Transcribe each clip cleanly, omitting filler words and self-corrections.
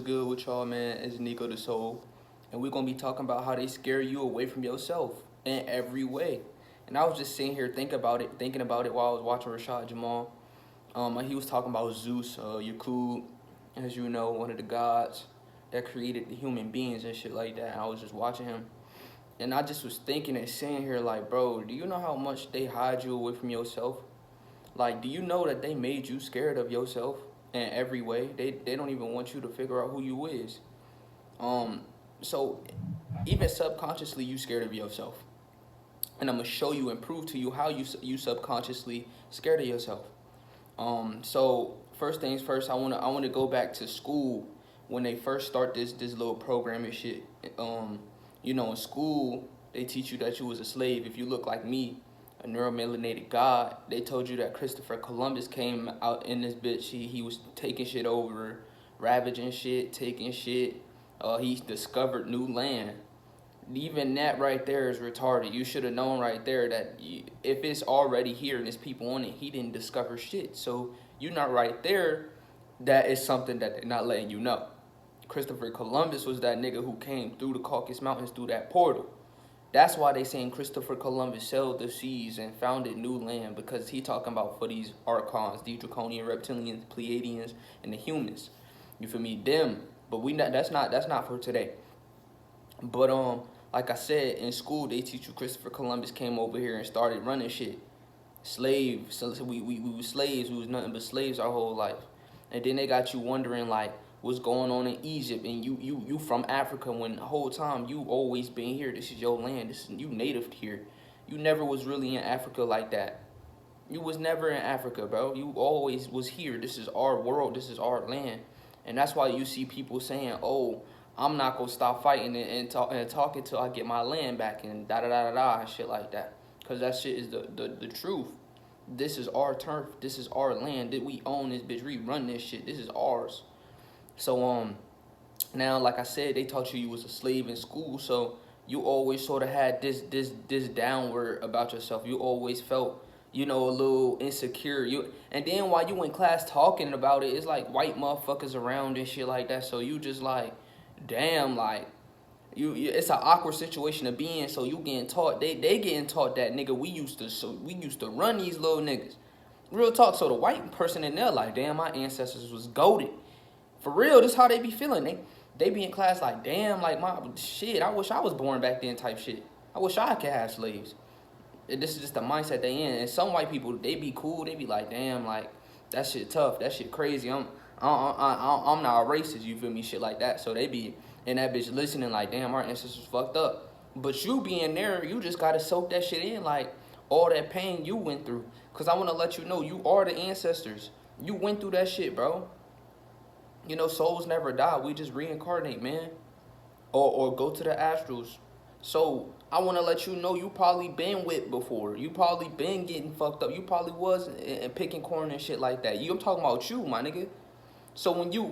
Good with y'all, man? It's Nico the Soul, and we're gonna be talking about how they scare you away from yourself in every way. And I was just sitting here thinking about it while I was watching Rashad Jamal. He was talking about Zeus, Yakub, as you know, one of the gods that created the human beings and shit like that. I was just watching him, and I just was thinking and sitting here like, bro, do you know how much they hide you away from yourself? Like, do you know that they made you scared of yourself in every way? They don't even want you to figure out who you is. Um, so even subconsciously, you scared of yourself, and I'm gonna show you and prove to you how you subconsciously scared of yourself. So first things first, I wanna go back to school when they first start this little program and shit. In school they teach you that you was a slave if you look like me, a neuromelanated god. They told you that Christopher Columbus came out in this bitch. He was taking shit over, ravaging shit, taking shit. He discovered new land. Even that right there is retarded. You should have known right there that if it's already here and there's people on it, he didn't discover shit. So you're not right there. That is something that they're not letting you know. Christopher Columbus was that nigga who came through the Caucasus Mountains through that portal. That's why they saying Christopher Columbus sailed the seas and founded new land, because he talking about for these archons, the draconian reptilians, Pleiadians, and the humans. You feel me? Them. But that's not for today. But like I said, in school they teach you Christopher Columbus came over here and started running shit. Slaves. So we were slaves. We was nothing but slaves our whole life. And then they got you wondering like what's going on in Egypt, and you from Africa when the whole time you always been here. This is your land. You native here. You never was really in Africa like that. You was never in Africa, bro. You always was here. This is our world. This is our land. And that's why you see people saying, "Oh, I'm not gonna stop fighting and talking till I get my land back," and da da da da da and shit like that. Cause that shit is the truth. This is our turf. This is our land. That we own this bitch. We run this shit. This is ours. So now like I said, they taught you was a slave in school, so you always sort of had this downward about yourself. You always felt, a little insecure. And then while you in class talking about it, it's like white motherfuckers around and shit like that. So you just like, damn, like it's an awkward situation to be in. So you getting taught, they getting taught that, nigga, we used to run these little niggas. Real talk. So the white person in there like, damn, my ancestors was goated. For real, this how they be feeling. They be in class like, damn, like my shit, I wish I was born back then type shit. I wish I could have slaves. And this is just the mindset they in. And some white people, they be cool. They be like, damn, like that shit tough. That shit crazy. I'm not a racist. You feel me? Shit like that. So they be in that bitch listening like, damn, our ancestors fucked up. But you being there, you just gotta soak that shit in, like all that pain you went through. Cause I wanna let you know, you are the ancestors. You went through that shit, bro. Souls never die. We just reincarnate, man. Or go to the astrals. So I want to let you know, you probably been whipped before. You probably been getting fucked up. You probably was picking corn and shit like that. I'm talking about you, my nigga. So when you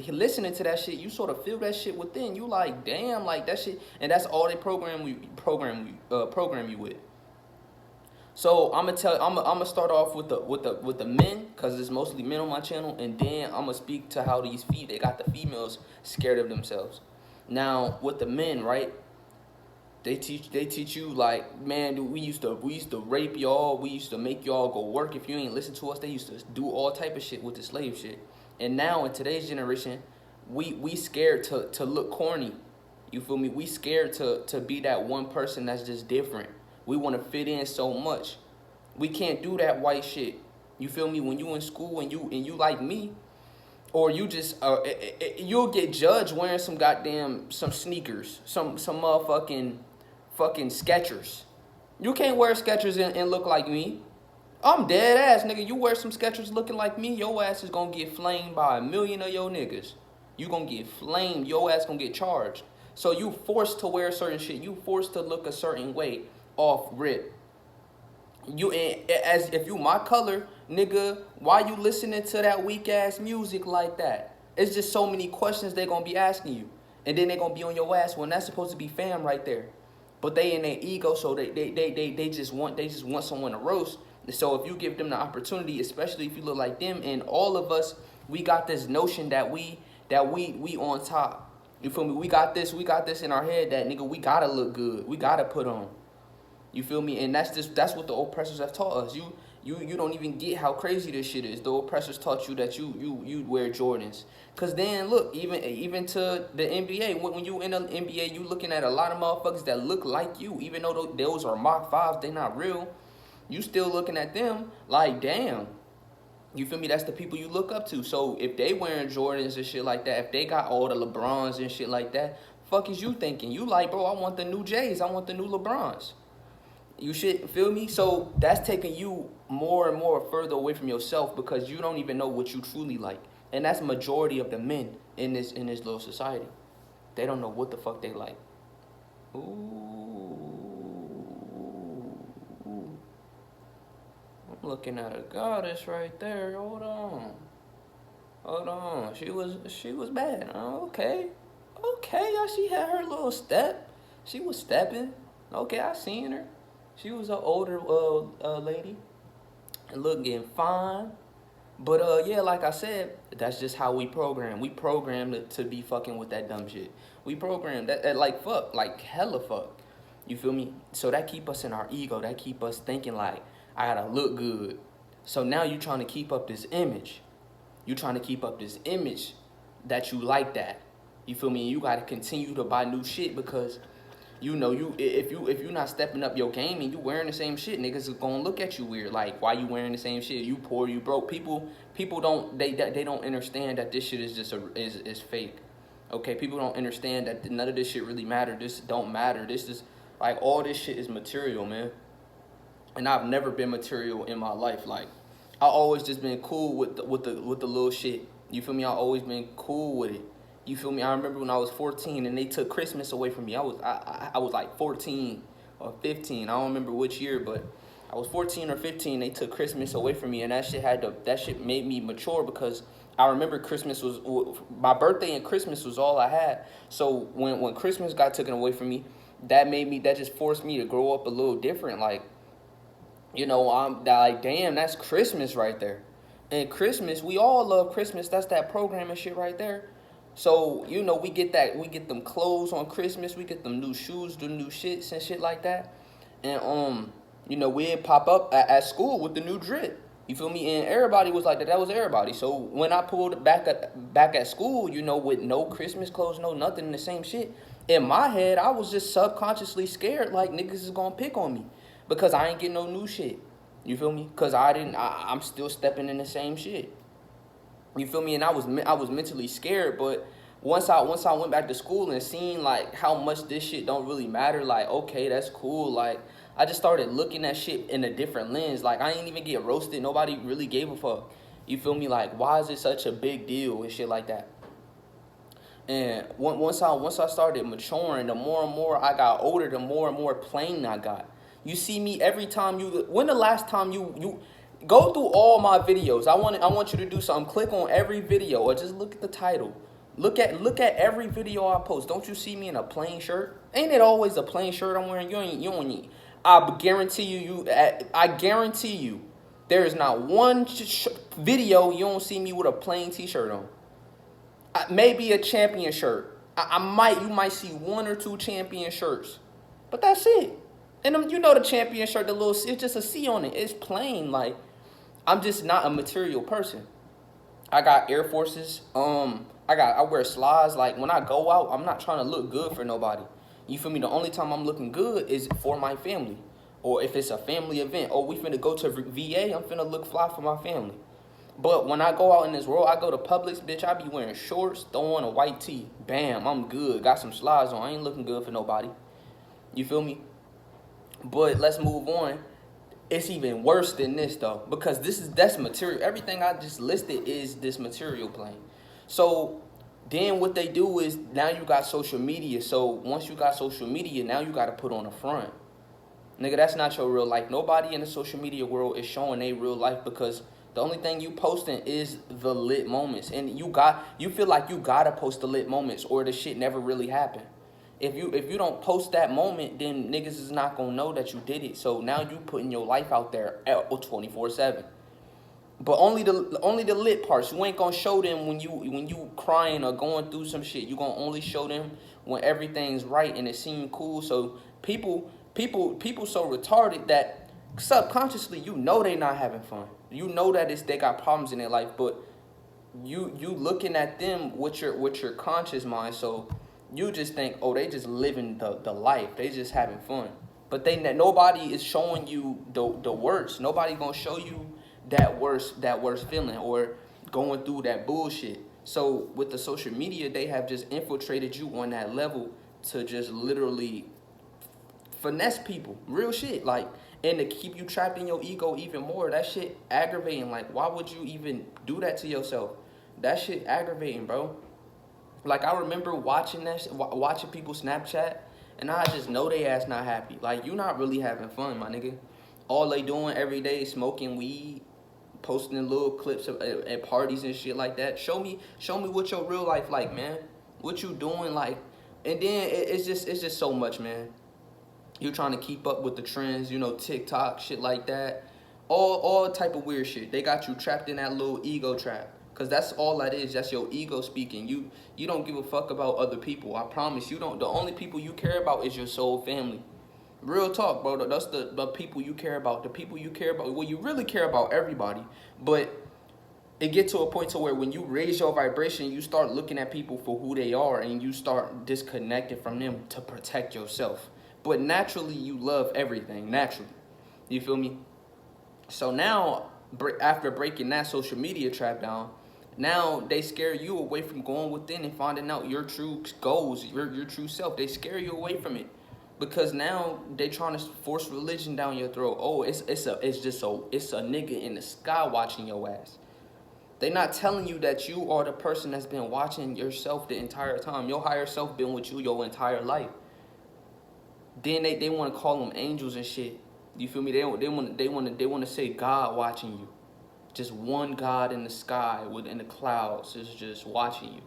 listening to that shit, you sort of feel that shit within. You like, damn, like that shit, and that's all they program you with. So I'm gonna start off with the men, cause it's mostly men on my channel, and then I'm gonna speak to how they got the females scared of themselves. Now with the men, right? They teach you like, man, dude, we used to rape y'all, we used to make y'all go work if you ain't listen to us. They used to do all type of shit with the slave shit. And now in today's generation, we scared to look corny. You feel me? We scared to be that one person that's just different. We want to fit in so much. We can't do that white shit. You feel me? When you in school and you like me, or you just you'll get judged wearing some sneakers, some motherfucking fucking Skechers. You can't wear Skechers and look like me. I'm dead ass, nigga. You wear some Skechers looking like me, your ass is gonna get flamed by a million of your niggas. You gonna get flamed. Your ass gonna get charged. So you forced to wear certain shit. You forced to look a certain way off rip. You as if you my color, nigga, why you listening to that weak ass music like that? It's just so many questions they gonna be asking you. And then they gonna be on your ass when that's supposed to be fam right there. But they in their ego, so they just want someone to roast. So if you give them the opportunity, especially if you look like them, and all of us, we got this notion that we that we on top. You feel me? We got this in our head that nigga we gotta look good. We gotta put on. You feel me? And that's what the oppressors have taught us. You don't even get how crazy this shit is. The oppressors taught you that you wear Jordans. Cause then look, even to the NBA, when you in the NBA, you looking at a lot of motherfuckers that look like you, even though those are Mach 5s, they not real. You still looking at them like, damn. You feel me? That's the people you look up to. So if they wearing Jordans and shit like that, if they got all the LeBrons and shit like that, fuck is you thinking? You like, bro, I want the new J's, I want the new LeBrons. You should feel me? So that's taking you more and more further away from yourself because you don't even know what you truly like. And that's majority of the men in this little society. They don't know what the fuck they like. Ooh. I'm looking at a goddess right there. Hold on. She was bad. Okay. Yeah, she had her little step. She was stepping. Okay, I seen her. She was an older lady, and looking fine. But yeah, like I said, that's just how we program. We programmed to be fucking with that dumb shit. We programmed that like fuck, like hella fuck. You feel me? So that keep us in our ego. That keep us thinking like, I gotta look good. So now you trying to keep up this image. You trying to keep up this image that you like that. You feel me? You gotta continue to buy new shit because you know if you not stepping up your game and you wearing the same shit, niggas is gonna look at you weird. Like, why you wearing the same shit? You poor, you broke. People don't they don't understand that this shit is just is fake. Okay, people don't understand that none of this shit really matter. This don't matter. This is like all this shit is material, man. And I've never been material in my life. Like, I always just been cool with the little shit. You feel me? I always been cool with it. You feel me? I remember when I was 14 and they took Christmas away from me. I was like 14 or 15. I don't remember which year, but I was 14 or 15. They took Christmas away from me, and that shit made me mature because I remember Christmas was my birthday and Christmas was all I had. So when Christmas got taken away from me, that just forced me to grow up a little different. Like, you know, I'm like, damn, that's Christmas right there. And Christmas, we all love Christmas. That's that programming shit right there. So, you know, we get them clothes on Christmas. We get them new shoes, the new shits and shit like that. And, you know, we'd pop up at school with the new drip. You feel me? And everybody was like that. That was everybody. So when I pulled it back at school, you know, with no Christmas clothes, no nothing, the same shit. In my head, I was just subconsciously scared like niggas is gonna pick on me. Because I ain't getting no new shit. You feel me? Because I'm still stepping in the same shit. You feel me? And I was mentally scared, but once I went back to school and seen like how much this shit don't really matter, like, okay, that's cool. Like, I just started looking at shit in a different lens. Like, I ain't even get roasted. Nobody really gave a fuck. You feel me? Like, why is it such a big deal and shit like that? And once I started maturing, the more and more I got older, the more and more plain I got. You see me every time when the last time you go through all my videos. I want you to do something. Click on every video or just look at the title. Look at every video I post. Don't you see me in a plain shirt? Ain't it always a plain shirt I'm wearing? You don't need. I guarantee you there is not one video you don't see me with a plain t-shirt on. Maybe a champion shirt. You might see one or two champion shirts. But that's it. And you know the champion shirt, it's just a C on it. It's plain. Like, I'm just not a material person. I got Air Forces. I wear slides. Like, when I go out, I'm not trying to look good for nobody. You feel me? The only time I'm looking good is for my family. Or if it's a family event. Or we finna go to VA, I'm finna look fly for my family. But when I go out in this world, I go to Publix, bitch, I be wearing shorts, throwing a white tee. Bam, I'm good. Got some slides on. I ain't looking good for nobody. You feel me? But let's move on. It's even worse than this though, because that's material. Everything I just listed is this material plane. So then what they do is now you got social media. So once you got social media, now you got to put on a front. Nigga, that's not your real life. Nobody in the social media world is showing their real life because the only thing you posting is the lit moments. And you feel like you gotta post the lit moments or the shit never really happened. If you don't post that moment, then niggas is not gonna know that you did it. So now you putting your life out there 24/7. But only the lit parts. You ain't gonna show them when you crying or going through some shit. You gonna only show them when everything's right and it seems cool. So people so retarded that subconsciously you know they not having fun. You know that they got problems in their life, but you looking at them with your conscious mind. So you just think, oh, they just living the life. They just having fun. But nobody is showing you the worst. Nobody gonna show you that worst feeling or going through that bullshit. So with the social media, they have just infiltrated you on that level to just literally finesse people, real shit, like, and to keep you trapped in your ego even more. That shit aggravating. Like, why would you even do that to yourself? That shit aggravating, bro. Like, I remember watching watching people Snapchat, and I just know they ass not happy. Like, you not really having fun, my nigga. All they doing every day is smoking weed, posting little clips at parties and shit like that. Show me what your real life like, man. What you doing, like, and then it's just so much, man. You trying to keep up with the trends, TikTok, shit like that. All type of weird shit. They got you trapped in that little ego trap. Cause that's all that is. That's your ego speaking. You don't give a fuck about other people. I promise you don't. The only people you care about is your soul family. Real talk, bro. That's the people you care about. The people you care about. Well, you really care about everybody, but it gets to a point to where when you raise your vibration, you start looking at people for who they are, and you start disconnecting from them to protect yourself. But naturally, you love everything. Naturally, you feel me? So now, after breaking that social media trap down, now they scare you away from going within and finding out your true goals, your true self. They scare you away from it because now they trying to force religion down your throat. Oh, it's a nigga in the sky watching your ass. They not telling you that you are the person that's been watching yourself the entire time. Your higher self been with you your entire life. Then they want to call them angels and shit. You feel me? They want to say God watching you. Just one God in the sky within the clouds is just watching you.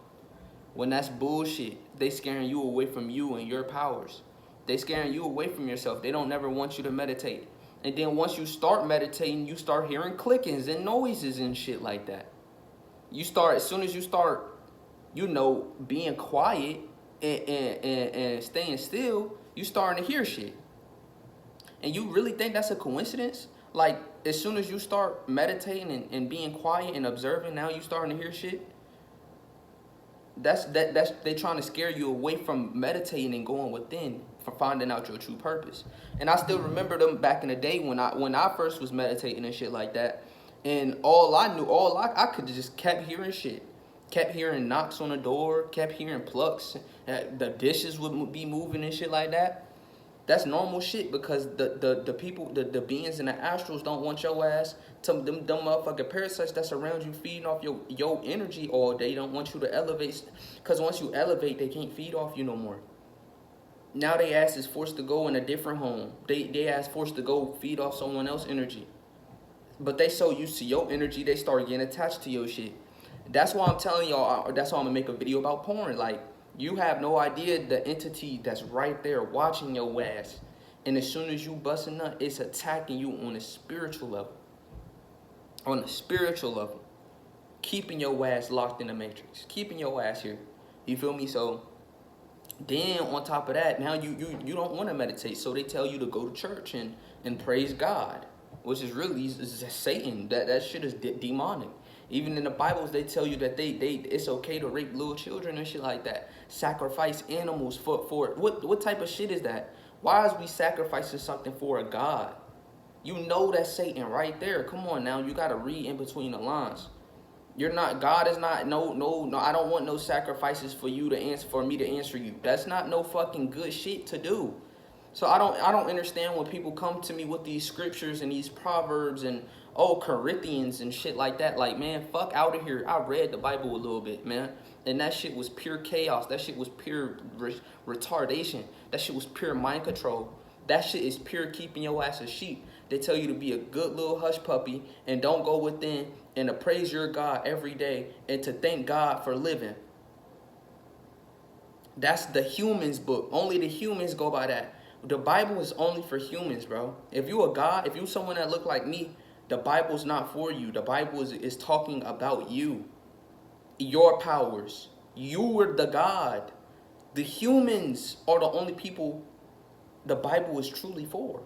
When that's bullshit. They scaring you away from you and your powers. They scaring you away from yourself. They don't never want you to meditate. And then once you start meditating, you start hearing clickings and noises and shit like that. As soon as you start, being quiet and staying still, you starting to hear shit. And you really think that's a coincidence? Like, as soon as you start meditating and being quiet and observing, now you starting to hear shit? That's they trying to scare you away from meditating and going within for finding out your true purpose. And I still remember them back in the day when I first was meditating and shit like that. And I could just kept hearing shit. Kept hearing knocks on the door, kept hearing plucks. The dishes would be moving and shit like that. That's normal shit because the people, the beings in the astrals don't want your ass to them motherfucking parasites that's around you feeding off your energy all day. Don't want you to elevate because once you elevate, they can't feed off you no more. Now they ass is forced to go in a different home. They ass forced to go feed off someone else's energy. But they so used to your energy, they start getting attached to your shit. That's why I'm telling y'all, that's why I'm gonna make a video about porn. Like, you have no idea the entity that's right there watching your ass. And as soon as you bust a nut, it's attacking you on a spiritual level. On a spiritual level. Keeping your ass locked in the matrix. Keeping your ass here. You feel me? So, then on top of that, now you don't want to meditate. So they tell you to go to church and praise God. Which is really Satan. That shit is demonic. Even in the Bibles, they tell you that it's okay to rape little children and shit like that. Sacrifice animals for it. What type of shit is that? Why is we sacrificing something for a God? You know that's Satan right there. Come on now, you gotta read in between the lines. God is not no. I don't want no sacrifices for you to answer, for me to answer you. That's not no fucking good shit to do. So I don't understand when people come to me with these scriptures and these proverbs and Corinthians and shit like that. Like, man, fuck out of here. I read the Bible a little bit, man, and that shit was pure chaos. That shit was pure retardation. That shit was pure mind control. That shit is pure keeping your ass a sheep. They tell you to be a good little hush puppy and don't go within and to praise your God every day and to thank God for living. That's the humans book. Only the humans go by that. The Bible is only for humans, bro. If you a God, if you someone that look like me, The Bible's not for you. The Bible is talking about you, your powers. You are the God. The humans are the only people the Bible is truly for.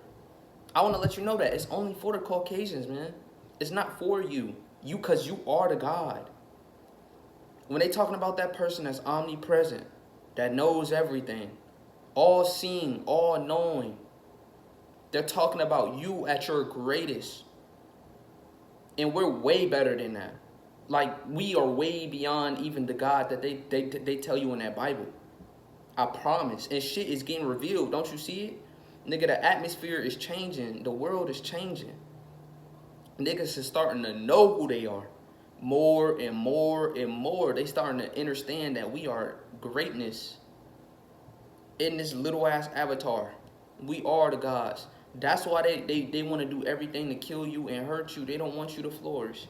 I want to let you know that it's only for the Caucasians, man. It's not for you. Because you are the God. When they talking about that person that's omnipresent, that knows everything, all seeing, all knowing, they're talking about you at your greatest. And we're way better than that. Like, we are way beyond even the God that they tell you in that Bible. I promise. And shit is getting revealed. Don't you see it? Nigga, the atmosphere is changing. The world is changing. Niggas is starting to know who they are. More and more and more. They starting to understand that we are greatness in this little ass avatar. We are the gods. That's why they want to do everything to kill you and hurt you. They don't want you to flourish.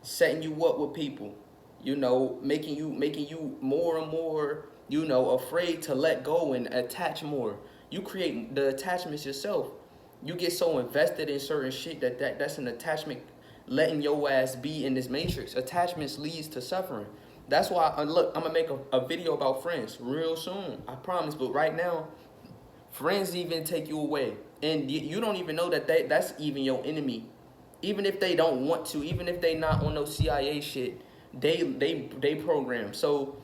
Setting you up with people, you know, making you more and more, you know, afraid to let go and attach more. You create the attachments yourself. You get so invested in certain shit that's an attachment, letting your ass be in this matrix. Attachments leads to suffering. That's why, look, I'm gonna make a video about friends real soon, I promise. But right now, friends even take you away, and you don't even know that's even your enemy. Even if they don't want to, even if they not on no CIA shit, they program. So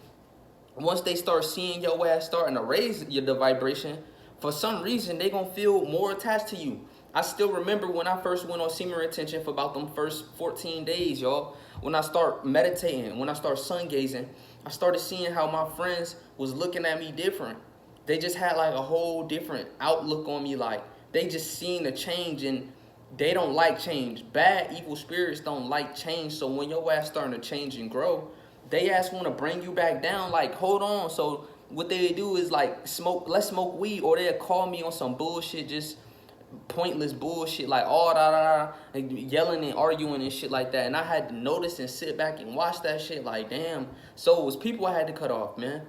once they start seeing your ass starting to raise the vibration, for some reason they gonna feel more attached to you. I still remember when I first went on semen retention for about them first 14 days, y'all. When I start meditating, when I start sun gazing, I started seeing how my friends was looking at me different. They just had like a whole different outlook on me. Like, they just seen a change, and they don't like change. Bad, evil spirits don't like change. So when your ass starting to change and grow, they ass want to bring you back down. Like, hold on. So what they do is like, let's smoke weed, or they'll call me on some bullshit, just pointless bullshit, like all like yelling and arguing and shit like that. And I had to notice and sit back and watch that shit. Like, damn. So it was people I had to cut off, man.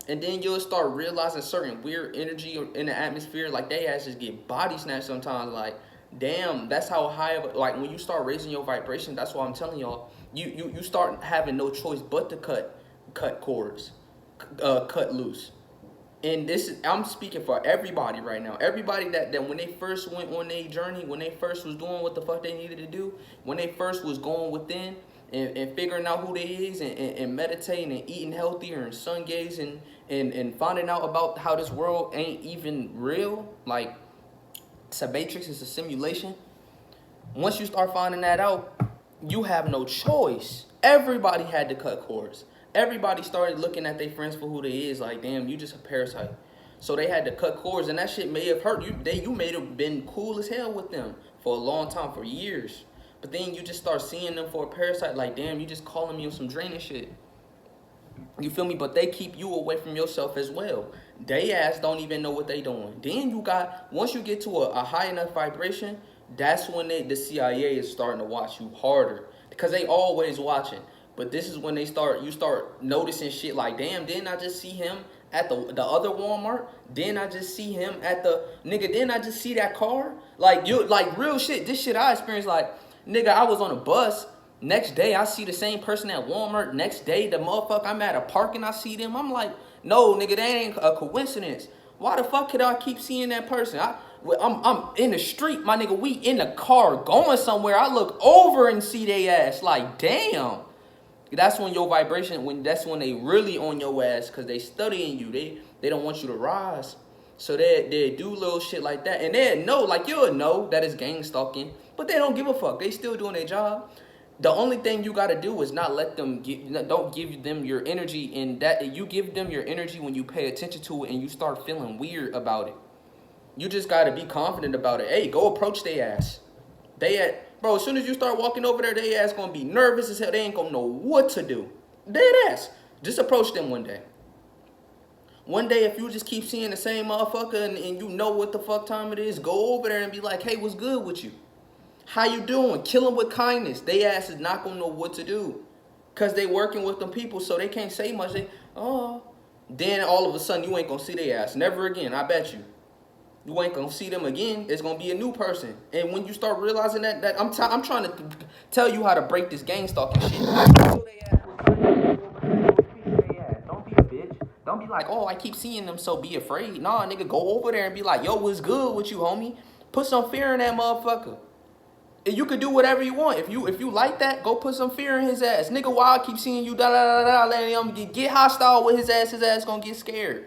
And then you'll start realizing certain weird energy in the atmosphere. Like, they ass just get body snatched sometimes. Like, damn, that's how high of, like, when you start raising your vibration, that's why I'm telling y'all, you start having no choice but to cut cords, cut loose. And this is, I'm speaking for everybody right now. Everybody that when they first went on their journey, when they first was doing what the fuck they needed to do, when they first was going within and figuring out who they is, and meditating and eating healthier and sun gazing and finding out about how this world ain't even real, like, it's a matrix, it's a simulation. Once you start finding that out, you have no choice. Everybody had to cut cords. Everybody started looking at their friends for who they is, like, damn, you just a parasite. So they had to cut cords, and that shit may have hurt you. You may have been cool as hell with them for a long time, for years. But then you just start seeing them for a parasite, like, damn, you just calling me on some draining shit. You feel me? But they keep you away from yourself as well. They ass don't even know what they doing. Then you got, once you get to a high enough vibration, that's when the CIA is starting to watch you harder. Because they always watching. But this is when you start noticing shit like, damn, didn't I just see him at the other Walmart? Didn't I just see him at the, nigga, didn't I just see that car? Like, real shit. This shit I experienced, like, nigga, I was on a bus. Next day, I see the same person at Walmart. Next day, the motherfucker, I'm at a park and I see them. I'm like, no, nigga, that ain't a coincidence. Why the fuck could I keep seeing that person? I'm in the street, my nigga. We in the car going somewhere. I look over and see they ass. Like, damn. That's when your vibration, that's when they really on your ass, because they studying you. They don't want you to rise. So they do little shit like that. And they know, like, you'll know that it's gang stalking. But they don't give a fuck. They still doing their job. The only thing you got to do is not let them don't give them your energy, and that you give them your energy when you pay attention to it and you start feeling weird about it. You just got to be confident about it. Hey, go approach their ass. Bro, as soon as you start walking over there, they ass gonna be nervous as hell. They ain't gonna know what to do. Dead ass. Just approach them one day. One day, if you just keep seeing the same motherfucker and you know what the fuck time it is, go over there and be like, hey, what's good with you? How you doing? Kill them with kindness. They ass is not gonna know what to do. Cause they working with them people, so they can't say much. Then all of a sudden you ain't gonna see their ass. Never again, I bet you. You ain't gonna see them again. It's gonna be a new person. And when you start realizing that I'm trying to tell you how to break this gang stalking shit. Don't be a bitch. Don't be like, oh, I keep seeing them, so be afraid. Nah, nigga, go over there and be like, yo, what's good with you, homie? Put some fear in that motherfucker. And you could do whatever you want. If you like that, go put some fear in his ass. Nigga, why I keep seeing you da da da da, letting him get hostile with his ass gonna get scared.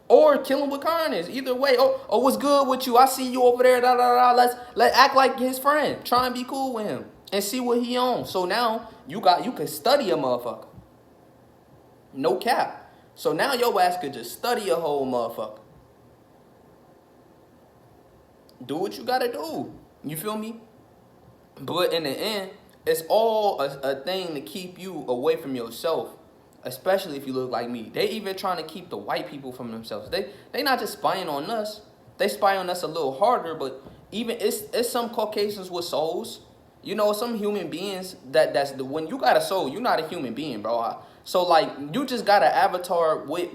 Or kill him with kindness. Either way. Oh, what's good with you? I see you over there. Da da da. Let's act like his friend. Try and be cool with him and see what he on. So now you can study a motherfucker. No cap. So now your ass could just study a whole motherfucker. Do what you gotta do. You feel me? But in the end, it's all a thing to keep you away from yourself. Especially if you look like me. They even trying to keep the white people from themselves. They not just spying on us. They spy on us a little harder, but even it's some Caucasians with souls. You know, some human beings when you got a soul, you're not a human being, bro. So like you just got an avatar with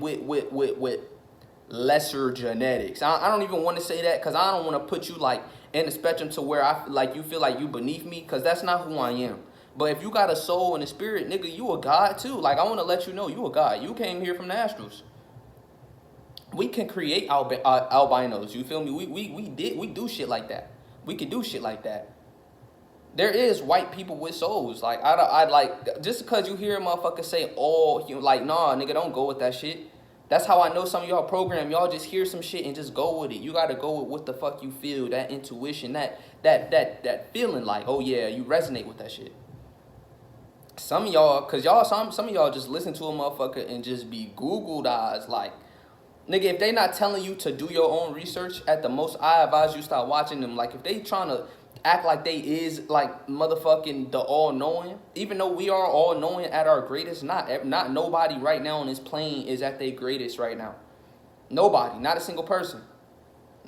lesser genetics. I don't even want to say that because I don't want to put you like in the spectrum to where I like you feel like you beneath me, because that's not who I am. But if you got a soul and a spirit, nigga, you a god too. Like, I want to let you know you a god. You came here from the astrals. We can create albinos. You feel me? We do shit like that. We can do shit like that. There is white people with souls. Like, I like, just because you hear a motherfucker say all, like, nah, nigga, don't go with that shit. That's how I know some of y'all program. Y'all just hear some shit and just go with it. You got to go with what the fuck you feel, that intuition, that feeling like, oh yeah, you resonate with that shit. Some of y'all, cause some of y'all just listen to a motherfucker and just be Googled eyes. Like, nigga, if they not telling you to do your own research, at the most, I advise you start watching them. Like, if they trying to act like they is like motherfucking the all-knowing, even though we are all-knowing at our greatest, not nobody right now on this plane is at their greatest right now. Nobody, not a single person,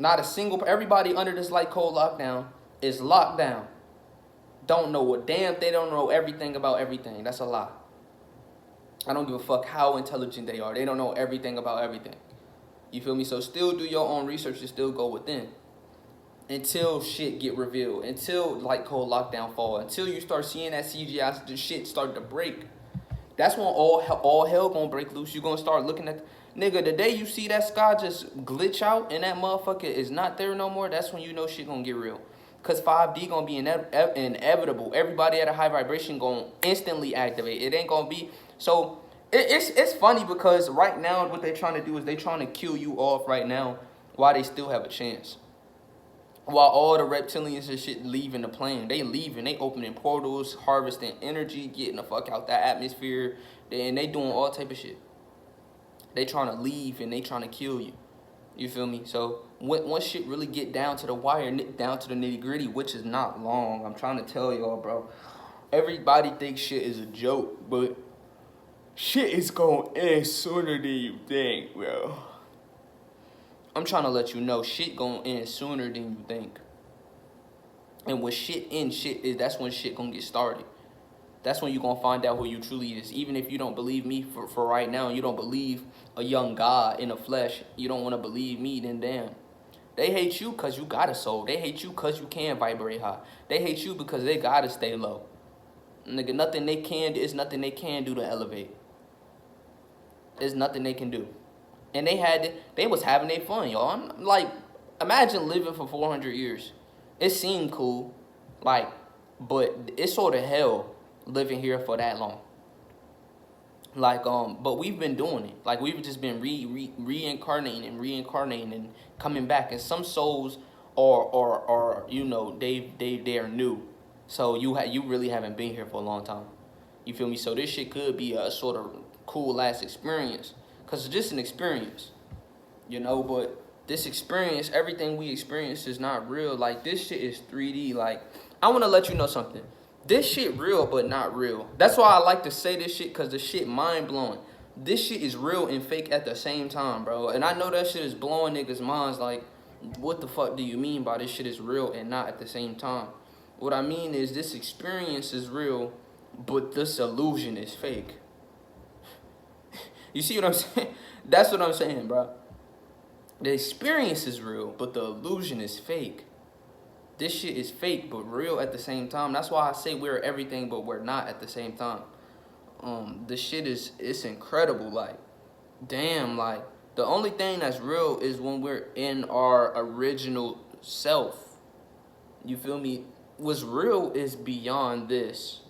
everybody under this light cold lockdown is locked down. Don't know what damn, they don't know everything about everything. That's a lie. I don't give a fuck how intelligent they are. They don't know everything about everything. You feel me? So still do your own research and still go within. Until shit get revealed. Until like cold lockdown fall. Until you start seeing that CGI the shit start to break. That's when all hell gonna break loose. You gonna start looking at nigga, the day you see that sky just glitch out and that motherfucker is not there no more, that's when you know shit gonna get real. Because 5D gonna be inevitable. Everybody at a high vibration gonna instantly activate. It ain't gonna be. So it's funny because right now what they trying to do is they trying to kill you off right now while they still have a chance. While all the reptilians and shit leaving the plane. They leaving. They opening portals, harvesting energy, getting the fuck out that atmosphere. And they doing all type of shit. They trying to leave and they trying to kill you. You feel me? So once shit really get down to the wire, down to the nitty gritty, which is not long. I'm trying to tell y'all, bro. Everybody thinks shit is a joke, but shit is gonna end sooner than you think, bro. I'm trying to let you know shit gonna end sooner than you think. And when shit ends, that's when shit gonna get started. That's when you're going to find out who you truly is. Even if you don't believe me for right now, you don't believe a young God in the flesh, you don't want to believe me, then damn. They hate you because you got a soul. They hate you because you can vibrate high. They hate you because they got to stay low. Nigga, nothing they can do. It's nothing they can do to elevate. There's nothing they can do. And they was having their fun, y'all. I'm like, imagine living for 400 years. It seemed cool, like, but it's sort of hell living here for that long. Like, but we've been doing it. Like, we've just been reincarnating and coming back. And some souls are you know, they are new. So you really haven't been here for a long time. You feel me? So this shit could be a sort of cool ass experience. Cause it's just an experience. You know, but this experience, everything we experience is not real. Like, this shit is 3D. Like, I wanna let you know something. This shit real, but not real. That's why I like to say this shit, because the shit mind-blowing. This shit is real and fake at the same time, bro. And I know that shit is blowing niggas' minds like, what the fuck do you mean by this shit is real and not at the same time? What I mean is this experience is real, but this illusion is fake. You see what I'm saying? That's what I'm saying, bro. The experience is real, but the illusion is fake. This shit is fake, but real at the same time. That's why I say we're everything, but we're not at the same time. This shit it's incredible. Like, damn, like, the only thing that's real is when we're in our original self. You feel me? What's real is beyond this.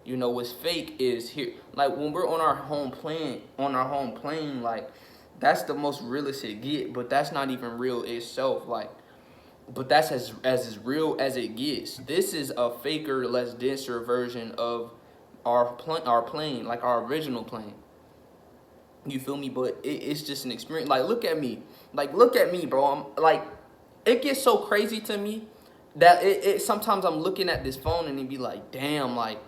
You know, what's fake is here. Like, when we're on our home plane, like, that's the most realest it get, but that's not even real itself. Like, but that's as real as it gets. This is a faker, less denser version of our plane, like our original plane. You feel me? But it's just an experience. Like, look at me. Like, look at me, bro. I'm like, it gets so crazy to me that it sometimes I'm looking at this phone and it be like, damn, like,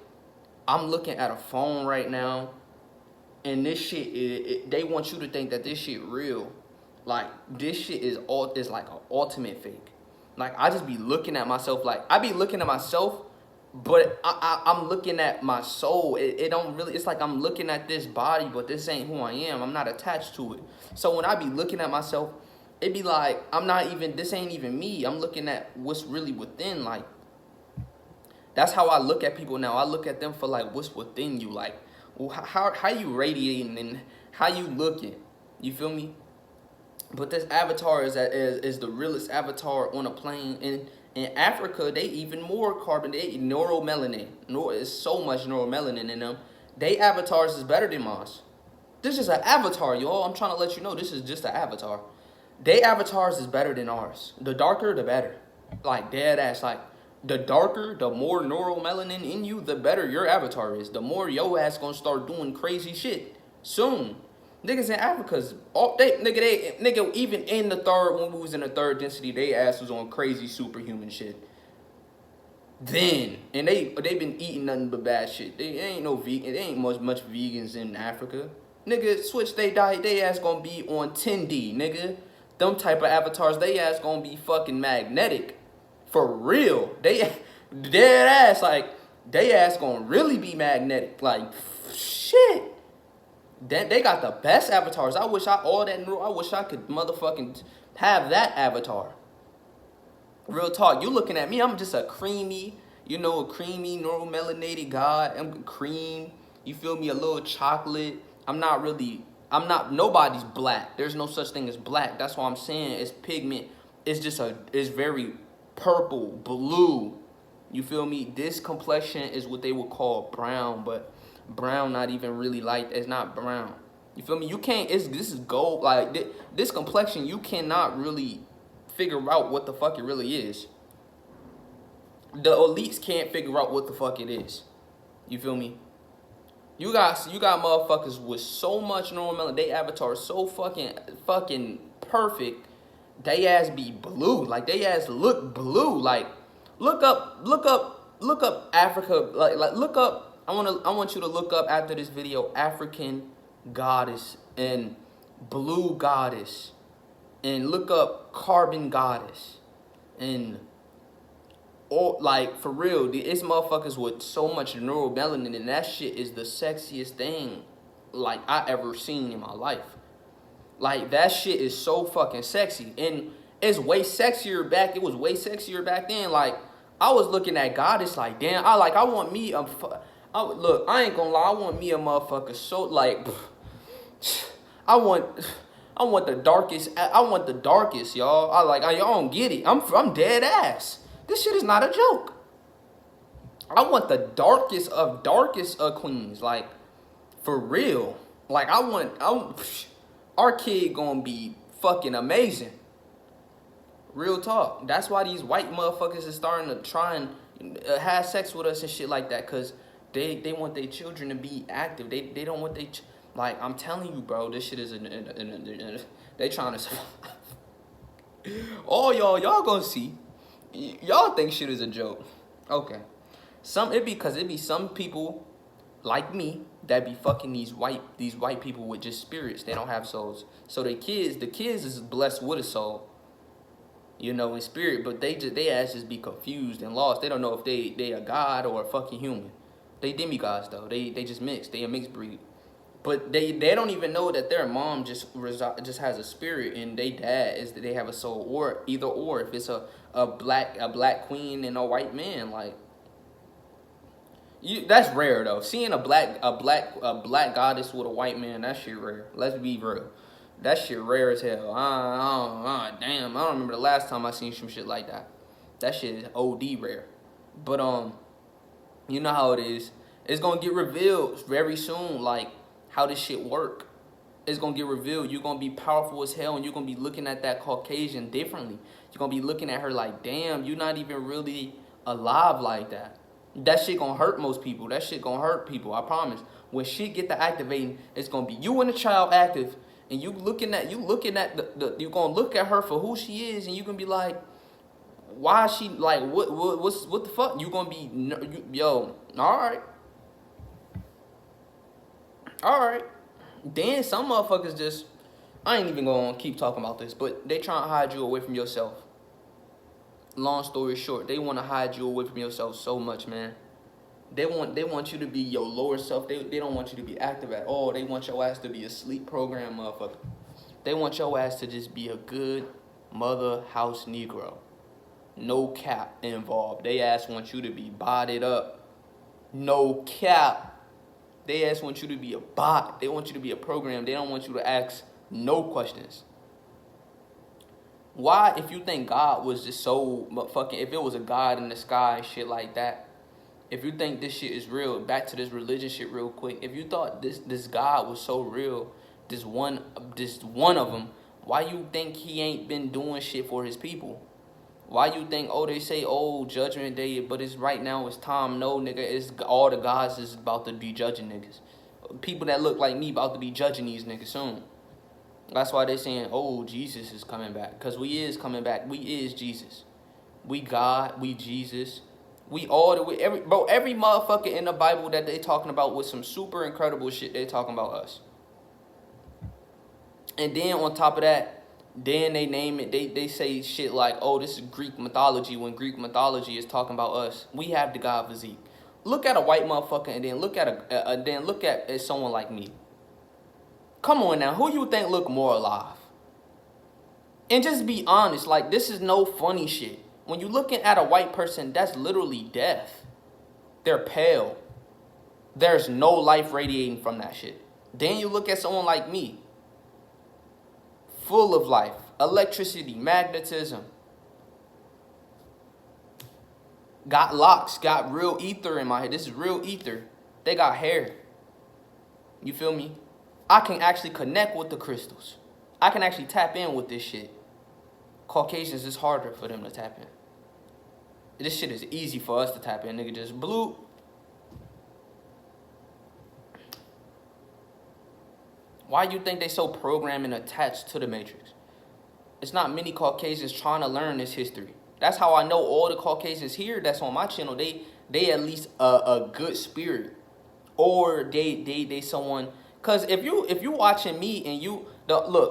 I'm looking at a phone right now, and this shit, they want you to think that this shit real. Like, this shit is like an ultimate fake. Like, I just be looking at myself, like, I be looking at myself, but I'm looking at my soul. It don't really, it's like I'm looking at this body, but this ain't who I am. I'm not attached to it. So when I be looking at myself, it be like, this ain't even me. I'm looking at what's really within. Like, that's how I look at people now. I look at them for, like, what's within you. Like, how you radiating and how you looking. You feel me? But this avatar is the realest avatar on a plane. And in Africa, they even more carbon. They neuromelanin. It's so much neuromelanin in them. They avatars is better than mine. This is an avatar, y'all. I'm trying to let you know this is just an avatar. They avatars is better than ours. The darker, the better. Like, dead ass. Like, the darker, the more neuromelanin in you, the better your avatar is. The more your ass gonna start doing crazy shit soon. Niggas in Africa's nigga, even in the third, when we was in the third density, they ass was on crazy superhuman shit. Then, and they been eating nothing but bad shit. They ain't no vegan. They ain't much vegans in Africa. Nigga, switch they diet, they ass gonna be on 10D, nigga. Them type of avatars, they ass gonna be fucking magnetic. For real. They dead ass, like, they ass gonna really be magnetic. Like, shit. They got the best avatars. I wish I could motherfucking have that avatar. Real talk. You looking at me, I'm just a creamy neuromelanated guy. I'm cream. You feel me? A little chocolate. Nobody's black. There's no such thing as black. That's why I'm saying it's pigment. It's very purple, blue. You feel me? This complexion is what they would call brown, but brown not even really light. It's not brown. You feel me? This is gold. Like, this complexion, you cannot really figure out what the fuck it really is. The elites can't figure out what the fuck it is. You feel me? You got motherfuckers with so much normal, they avatar so fucking perfect. They ass be blue. Like, they ass look blue. Like, look up Africa. Like look up. I want you to look up after this video African goddess and blue goddess, and look up carbon goddess, and like, for real, it's motherfuckers with so much neuromelanin, and that shit is the sexiest thing like I ever seen in my life. Like, that shit is so fucking sexy, and it's way sexier back. It was way sexier back then. Like, I was looking at goddess like, damn. I want me a. Look, I ain't gonna lie. I want me a motherfucker so, like, I want the darkest. I want the darkest, y'all. Y'all don't get it. I'm dead ass. This shit is not a joke. I want the darkest of queens, like, for real. Like, our kid gonna be fucking amazing. Real talk. That's why these white motherfuckers is starting to try and have sex with us and shit like that, cause they want their children to be active. They don't want like, I'm telling you, bro, this shit is they trying to survive. All y'all gonna see. Y'all think shit is a joke. Okay. It be some people like me that be fucking these white people with just spirits. They don't have souls. So the kids is blessed with a soul, you know, in spirit, but they ass just be confused and lost. They don't know if they a god or a fucking human. They demigods though. They just mixed. They a mixed breed. But they don't even know that their mom just has a spirit and they dad is that they have a soul, or either or. If it's a black queen and a white man, like that's rare though. Seeing a black goddess with a white man, that shit rare. Let's be real. That shit rare as hell. Damn, I don't remember the last time I seen some shit like that. That shit is OD rare. But you know how it is. It's gonna get revealed very soon, like how this shit work. It's gonna get revealed. You're gonna be powerful as hell, and you're gonna be looking at that Caucasian differently. You're gonna be looking at her like, damn, you're not even really alive like that. That shit gonna hurt most people. That shit gonna hurt people, I promise. When shit get to activating, it's gonna be you and the child active, and you looking at you gonna look at her for who she is, and you gonna be like, why is she like what the fuck? You gonna be yo, all right. Then some motherfuckers just, I ain't even gonna keep talking about this, but they trying to hide you away from yourself. Long story short, they want to hide you away from yourself so much, man. They want you to be your lower self. They don't want you to be active at all. They want your ass to be a sleep program motherfucker. They want your ass to just be a good mother house Negro. No cap involved. They ass want you to be bodied up. No cap. They ass want you to be a bot. They want you to be a program. They don't want you to ask no questions. Why, if you think God was just so fucking, if it was a God in the sky, shit like that, if you think this shit is real, back to this religion shit real quick, if you thought this God was so real, this one of them, why you think he ain't been doing shit for his people? Why you think, oh, they say, oh, judgment day, but it's right now, it's time. No, nigga, it's all the gods is about to be judging niggas. People that look like me about to be judging these niggas soon. That's why they saying, oh, Jesus is coming back. Because we is coming back. We is Jesus. We God. We Jesus. We all the way. Every motherfucker in the Bible that they talking about with some super incredible shit, they talking about us. And then on top of that, then they name it, they say shit like, oh, this is Greek mythology, when Greek mythology is talking about us. We have the god physique. Look at a white motherfucker and then look at someone like me. Come on now, who you think look more alive? And just be honest, like, this is no funny shit. When you looking at a white person, that's literally death. They're pale. There's no life radiating from that shit. Then you look at someone like me. Full of life, electricity, magnetism. Got locks, got real ether in my head. This is real ether. They got hair. You feel me? I can actually connect with the crystals. I can actually tap in with this shit. Caucasians, it's harder for them to tap in. This shit is easy for us to tap in. Nigga just bloop. Why you think they so programmed and attached to the Matrix? It's not many Caucasians trying to learn this history. That's how I know all the Caucasians here that's on my channel, they at least a good spirit. Or they someone, cause if you watching me and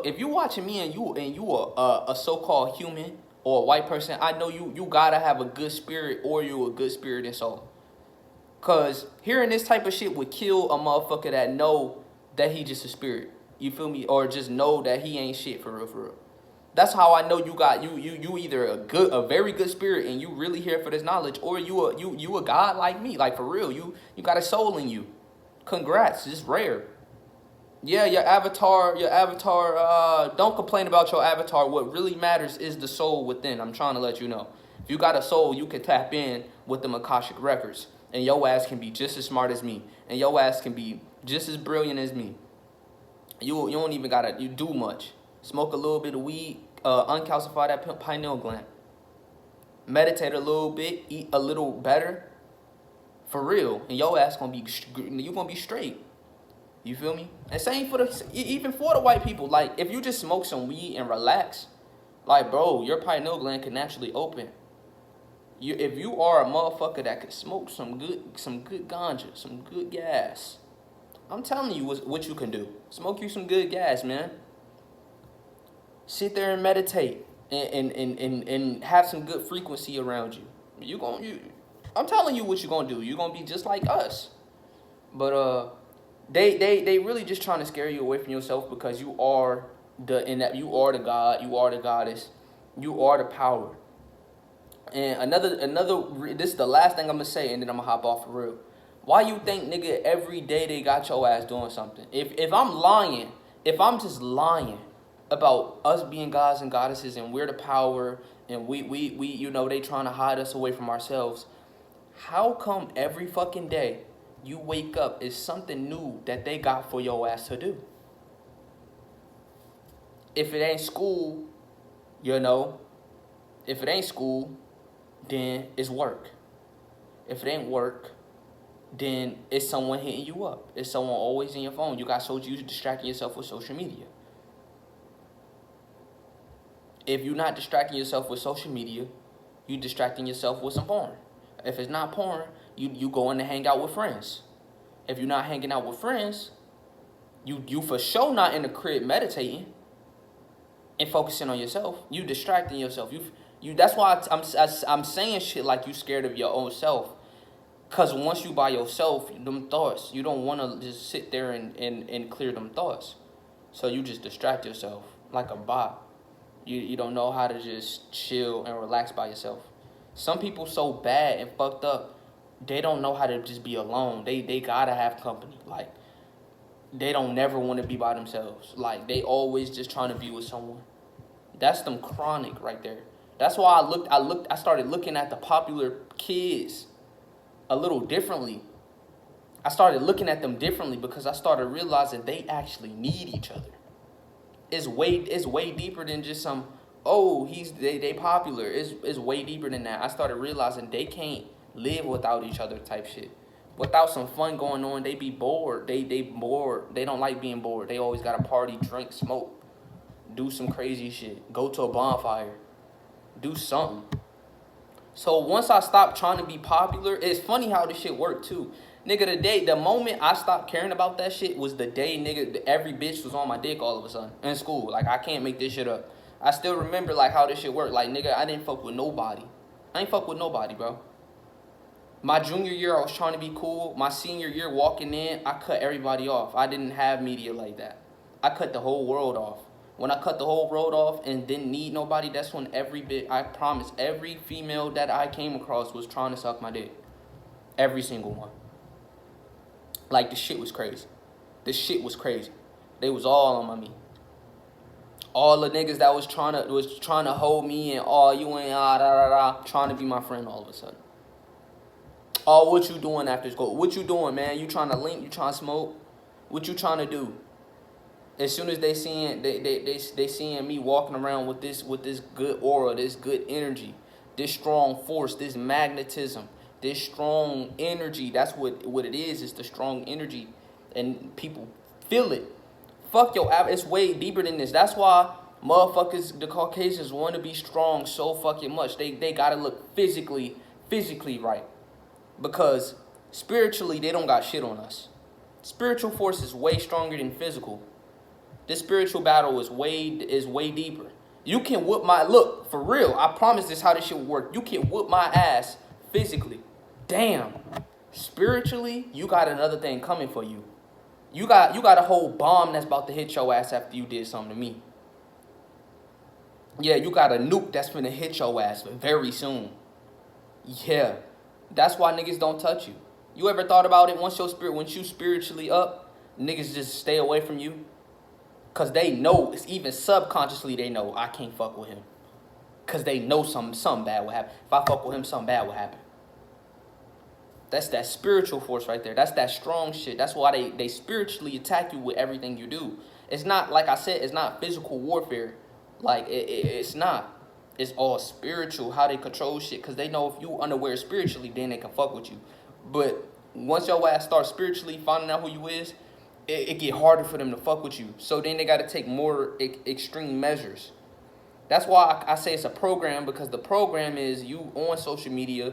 if you watching me and you a so-called human or a white person, I know you gotta have a good spirit or you a good spirit and soul. Cause hearing this type of shit would kill a motherfucker that know that he just a spirit. You feel me? Or just know that he ain't shit for real. That's how I know you either a very good spirit and you really here for this knowledge, or you a god like me, like for real. You got a soul in you. Congrats, it's rare. Yeah, your avatar, don't complain about your avatar. What really matters is the soul within. I'm trying to let you know. If you got a soul, you can tap in with the Akashic records. And your ass can be just as smart as me. And your ass can be just as brilliant as me. You don't even gotta do much. Smoke a little bit of weed, uncalcify that pineal gland. Meditate a little bit, eat a little better. For real. And your ass gonna be straight. You feel me? And same even for the white people. Like, if you just smoke some weed and relax, like, bro, your pineal gland can naturally open. If you are a motherfucker that could smoke some good ganja, some good gas, I'm telling you what you can do. Smoke you some good gas, man. Sit there and meditate and have some good frequency around you. I'm telling you what you're gonna do. You're gonna be just like us. But They really just trying to scare you away from yourself because you are you are the God, you are the goddess, you are the power. And this is the last thing I'm gonna say, and then I'm gonna hop off for real. Why you think, nigga, every day they got your ass doing something? If I'm lying, if I'm just lying about us being gods and goddesses and we're the power and we you know they trying to hide us away from ourselves, how come every fucking day you wake up is something new that they got for your ass to do? If it ain't school, you know, if it ain't school, then it's work. If it ain't work, then it's someone hitting you up. It's someone always in your phone. You got you distracting yourself with social media. If you're not distracting yourself with social media, you distracting yourself with some porn. If it's not porn, you going to hang out with friends. If you're not hanging out with friends, you for sure not in the crib meditating and focusing on yourself. You distracting yourself. You. That's why I'm saying shit like you scared of your own self. Cause once you by yourself, them thoughts, you don't want to just sit there and clear them thoughts. So you just distract yourself like a bot. You don't know how to just chill and relax by yourself. Some people so bad and fucked up, they don't know how to just be alone. They gotta have company. Like, they don't never want to be by themselves. Like, they always just trying to be with someone. That's them chronic right there. That's why I started looking at the popular kids a little differently. I started looking at them differently because I started realizing they actually need each other. It's way deeper than just some, oh, they popular. It's way deeper than that. I started realizing they can't live without each other type shit. Without some fun going on, they be bored. They bored. They don't like being bored. They always gotta party, drink, smoke, do some crazy shit, go to a bonfire, do something. So once I stopped trying to be popular, it's funny how this shit worked too. Nigga, the moment I stopped caring about that shit was the day, nigga, every bitch was on my dick all of a sudden in school. Like, I can't make this shit up. I still remember, like, how this shit worked. Like, nigga, I didn't fuck with nobody. I ain't fuck with nobody, bro. My junior year, I was trying to be cool. My senior year, walking in, I cut everybody off. I didn't have media like that. I cut the whole world off. When I cut the whole world off and didn't need nobody, that's when I promise, every female that I came across was trying to suck my dick. Every single one. Like, the shit was crazy. The shit was crazy. They was all on my me. All the niggas that was trying to hold me and, oh, you ain't trying to be my friend all of a sudden. Oh, what you doing after school? What you doing, man? You trying to link? You trying to smoke? What you trying to do? As soon as they seeing me walking around with this good aura, this good energy, this strong force, this magnetism, this strong energy, that's what it is. It's the strong energy, and people feel it. Fuck yo, it's way deeper than this. That's why motherfuckers, the Caucasians, want to be strong so fucking much. They gotta look physically right, because spiritually they don't got shit on us. Spiritual force is way stronger than physical. This spiritual battle is way deeper. You can whoop look, for real, I promise this how this shit will work. You can whoop my ass physically. Damn. Spiritually, you got another thing coming for you. You got a whole bomb that's about to hit your ass after you did something to me. Yeah, you got a nuke that's gonna hit your ass very soon. Yeah. That's why niggas don't touch you. You ever thought about it? Once you spiritually up, niggas just stay away from you? Cause they know, it's even subconsciously they know I can't fuck with him. Cause they know something bad will happen. If I fuck with him, something bad will happen. That's that spiritual force right there. That's that strong shit. That's why they spiritually attack you with everything you do. It's not, like I said, it's not physical warfare. Like, it's not. It's all spiritual, how they control shit. Because they know if you unaware spiritually, then they can fuck with you. But once your ass starts spiritually finding out who you is, it get harder for them to fuck with you. So then they got to take more extreme measures. That's why I say it's a program, because the program is you on social media,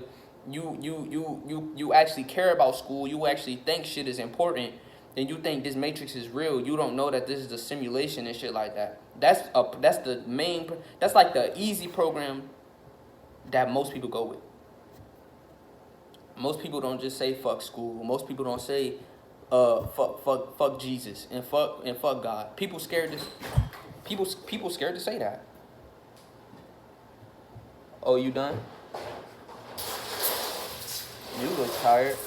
you actually care about school, you actually think shit is important, and you think this matrix is real. You don't know that this is a simulation and shit like that. That's like the easy program that most people go with. Most people don't just say fuck school. Most people don't say fuck Jesus and fuck God. People scared to say that. Oh, you done? You look tired.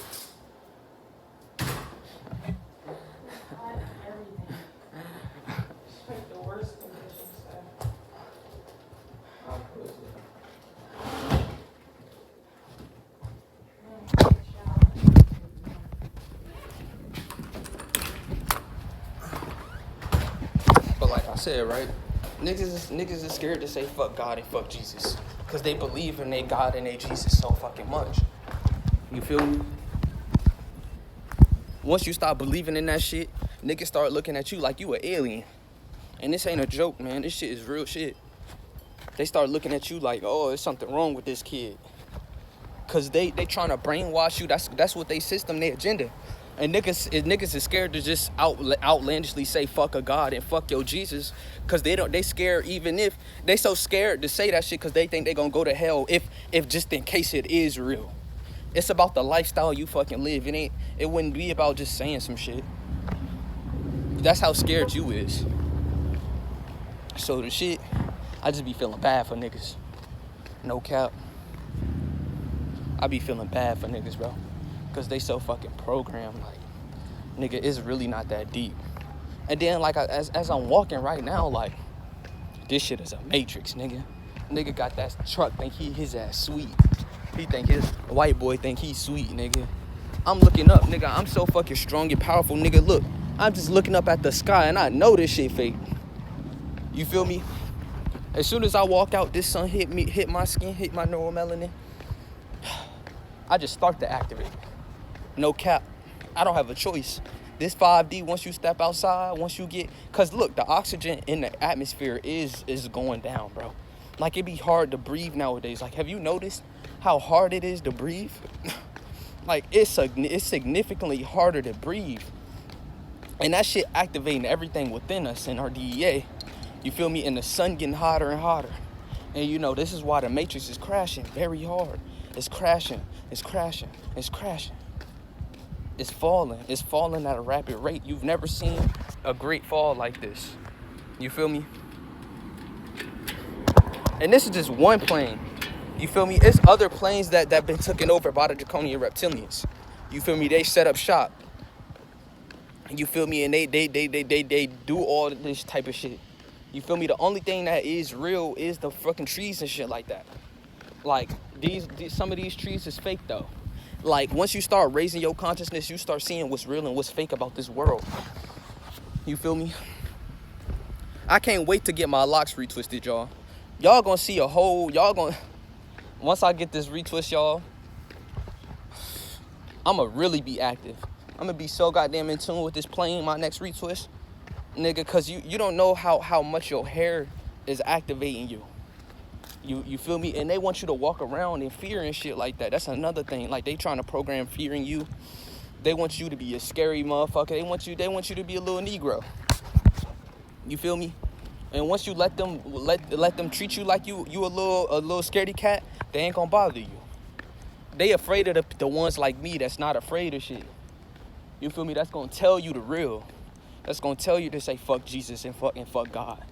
But like I said, right? Niggas is scared to say fuck God and fuck Jesus. Because they believe in their God and their Jesus so fucking much. You feel me? Once you start believing in that shit, niggas start looking at you like you an alien. And this ain't a joke, man. This shit is real shit. They start looking at you like, oh, there's something wrong with this kid. Because they trying to brainwash you. That's what they system, their agenda. And niggas is scared to just outlandishly say fuck a God and fuck your Jesus, because they scared, even if they so scared to say that shit because they think they gonna go to hell if just in case it is real. It's about the lifestyle you fucking live. It wouldn't be about just saying some shit. That's how scared you is. So the shit, I just be feeling bad for niggas. No cap. I be feeling bad for niggas, bro. Because they so fucking programmed. Like, nigga, it's really not that deep. And then, like, as I'm walking right now, like, this shit is a matrix, nigga. Nigga got that truck, think his ass sweet. He think his white boy think he's sweet, nigga. I'm looking up, nigga. I'm so fucking strong and powerful, nigga. Look, I'm just looking up at the sky, and I know this shit fake. You feel me? As soon as I walk out, this sun hit my skin, hit my neuromelanin. I just start to activate. No cap. I don't have a choice. This 5D, once you step outside, once you get... Because, look, the oxygen in the atmosphere is going down, bro. Like, it be hard to breathe nowadays. Like, have you noticed how hard it is to breathe? Like, it's significantly harder to breathe. And that shit activating everything within us in our DEA. You feel me? And the sun getting hotter and hotter. And, you know, this is why the matrix is crashing very hard. It's crashing. It's crashing. It's crashing. It's falling. It's falling at a rapid rate. You've never seen a great fall like this. You feel me? And this is just one plane. You feel me? It's other planes that been taken over by the draconian reptilians. You feel me? They set up shop. You feel me? And they do all this type of shit. You feel me? The only thing that is real is the fucking trees and shit like that. Like, some of these trees is fake, though. Like, once you start raising your consciousness, you start seeing what's real and what's fake about this world. You feel me? I can't wait to get my locks retwisted, y'all. Y'all gonna see a whole... Once I get this retwist, y'all, I'ma really be active. I'm gonna be so goddamn in tune with this plane, my next retwist. Nigga, because you don't know how much your hair is activating you. You feel me? And they want you to walk around in fear and shit like that. That's another thing. Like, they trying to program fear in you. They want you to be a scary motherfucker. They want you to be a little Negro. You feel me? And once you let them treat you like you a little scaredy cat, they ain't gonna bother you. They afraid of the ones like me that's not afraid of shit. You feel me? That's gonna tell you the real. That's gonna tell you to say fuck Jesus and fuck God.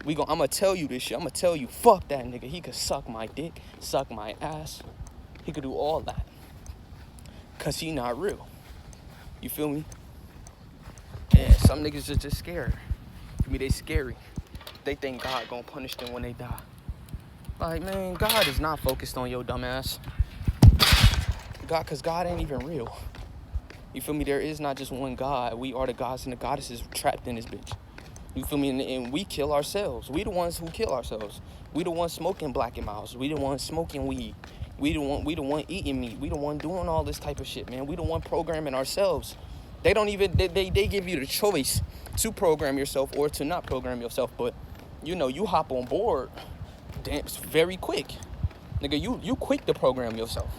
I'm gonna tell you this shit. I'm gonna tell you, fuck that nigga. He could suck my dick, suck my ass. He could do all that. Cause he not real. You feel me? And some niggas are just scared. To me, they scary. They think God gonna punish them when they die. Like, man, God is not focused on your dumb ass. Cause God ain't even real. You feel me? There is not just one God. We are the gods and the goddesses trapped in this bitch. You feel me? And we kill ourselves. We the ones who kill ourselves. We the ones smoking Black and Miles. We the ones smoking weed. We the one eating meat. We the one doing all this type of shit, man. We the one programming ourselves. They don't even, they give you the choice to program yourself or to not program yourself. But, you know, you hop on board, damn, it's very quick. Nigga, you quick to program yourself.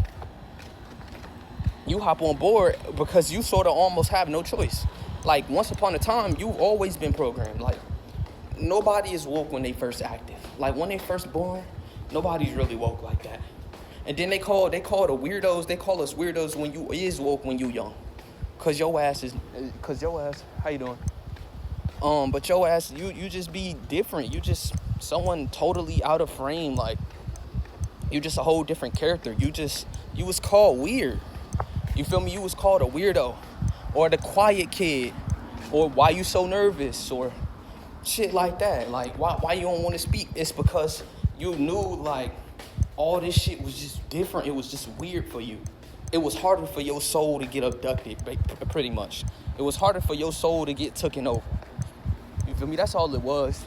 You hop on board because you sort of almost have no choice. Like, once upon a time, you've always been programmed. Like, nobody is woke when they first active. Like, when they first born, nobody's really woke like that. And then they call the weirdos, they call us weirdos when you is woke when you young. Cause your ass, how you doing? But your ass, you just be different. You just someone totally out of frame. Like, you just a whole different character. You was called weird. You feel me? You was called a weirdo, or the quiet kid, or why you so nervous, or shit like that. Like, why you don't want to speak? It's because you knew, like, all this shit was just different. It was just weird for you. It was harder for your soul to get abducted, pretty much. It was harder for your soul to get taken over. You feel me? That's all it was.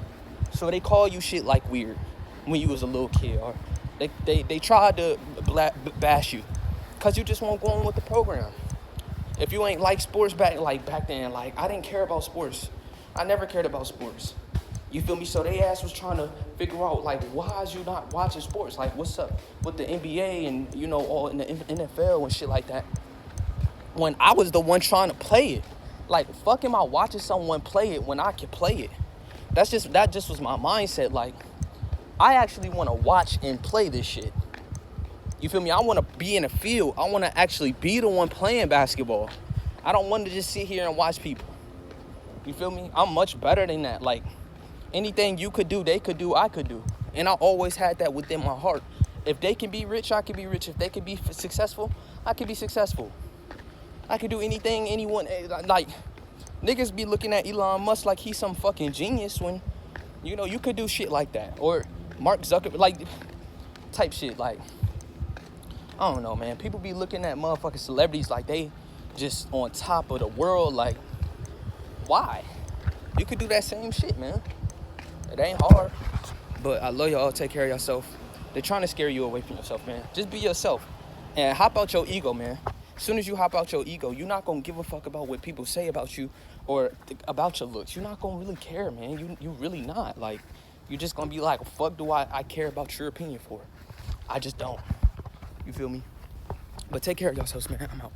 So they call you shit like weird when you was a little kid, or they tried to bash you, cause you just won't go on with the program. If you ain't like sports back then, like, I didn't care about sports. I never cared about sports. You feel me? So they ass was trying to figure out, like, why is you not watching sports? Like, what's up with the NBA and, you know, all in the NFL and shit like that? When I was the one trying to play it. Like, fuck am I watching someone play it when I can play it? That just was my mindset. Like, I actually want to watch and play this shit. You feel me? I want to be in the field. I want to actually be the one playing basketball. I don't want to just sit here and watch people. You feel me? I'm much better than that. Like, anything you could do, they could do, I could do. And I always had that within my heart. If they can be rich, I can be rich. If they can be successful, I can be successful. I can do anything anyone, like, niggas be looking at Elon Musk like he's some fucking genius when, you know, you could do shit like that. Or Mark Zuckerberg, like, type shit. Like, I don't know, man. People be looking at motherfucking celebrities like they just on top of the world. Like, why? You could do that same shit, man. It ain't hard. But I love y'all. Take care of yourself. They're trying to scare you away from yourself, man. Just be yourself. And hop out your ego, man. As soon as you hop out your ego, you're not going to give a fuck about what people say about you or about your looks. You're not going to really care, man. You really not. Like, you're just going to be like, fuck do I care about your opinion for? I just don't. You feel me? But take care of yourselves, man. I'm out.